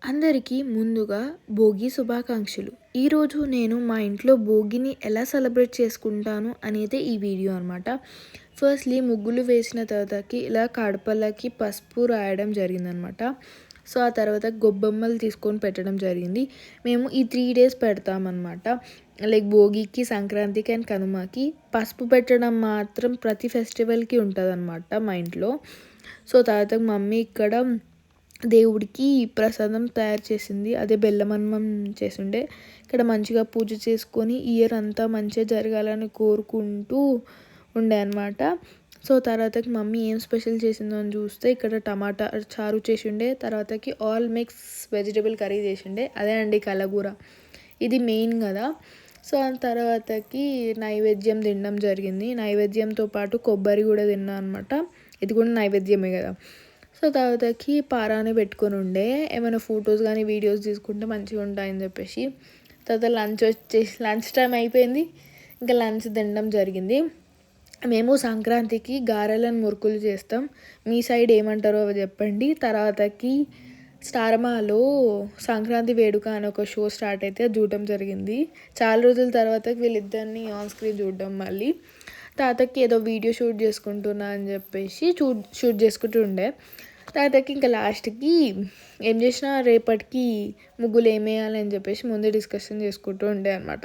అందరికీ ముందుగా భోగి శుభాకాంక్షలు. ఈరోజు నేను మా ఇంట్లో భోగిని ఎలా సెలబ్రేట్ చేసుకుంటాను అనేది ఈ వీడియో అనమాట. ఫస్ట్‌లీ ముగ్గులు వేసిన తర్వాతకి ఇలా కడపలకి పసుపు రాయడం జరిగిందనమాట. సో, ఆ తర్వాత గొబ్బెమ్మలు తీసుకొని పెట్టడం జరిగింది. మేము ఈ 3 డేస్ పెడతామనమాట. లైక్ భోగికి, సంక్రాంతికి అండ్ కనుమకి. పసుపు పెట్టడం మాత్రం ప్రతి ఫెస్టివల్‌కి ఉంటదనమాట మా ఇంట్లో. సో, తర్వాత మమ్మీ ఇక్కడ దేవుడికి ప్రసాదం తయారు చేసింది. అదే బెల్లమన్నం చేసుండే. ఇక్కడ మంచిగా పూజ చేసుకొని ఇయర్ అంతా మంచిగా జరగాలని కోరుకుంటూ ఉండే అనమాట. సో, తర్వాతకి మమ్మీ ఏం స్పెషల్ చేసిందో అని చూస్తే ఇక్కడ టమాటా చారు చేసుండే. తర్వాతకి ఆల్ మిక్స్ వెజిటబుల్ కర్రీ చేసుండే. అదే అండి కలగూర. ఇది మెయిన్ కదా. సో, ఆ తర్వాతకి నైవేద్యం తినడం జరిగింది. నైవేద్యంతో పాటు కొబ్బరి కూడా తిన్నా అనమాట. ఇది కూడా నైవేద్యమే కదా. సో, తర్వాతకి పారాని పెట్టుకొని ఉండే. ఏమైనా ఫొటోస్ కానీ వీడియోస్ తీసుకుంటే మంచిగా ఉంటాయని చెప్పేసి. తర్వాత లంచ్ టైం అయిపోయింది. ఇంకా లంచ్ తినడం జరిగింది. మేము సంక్రాంతికి గారెలను మురుకులు చేస్తాం. మీ సైడ్ ఏమంటారో చెప్పండి. తర్వాతకి స్టార్మాలో సంక్రాంతి వేడుక అని ఒక షో స్టార్ట్ అయితే అది చూడడం జరిగింది. చాలా రోజుల తర్వాత వీళ్ళిద్దరిని ఆన్ స్క్రీన్ చూడడం మళ్ళీ. తాతకి ఏదో వీడియో షూట్ చేసుకుంటున్నా అని చెప్పేసి షూట్ చేసుకుంటూ ఉండే. తాతకి ఇంకా లాస్ట్కి ఏం చేసినా రేపటికి ముగ్గులు ఏమేయాలని చెప్పేసి ముందే డిస్కషన్ చేసుకుంటూ ఉండే అనమాట.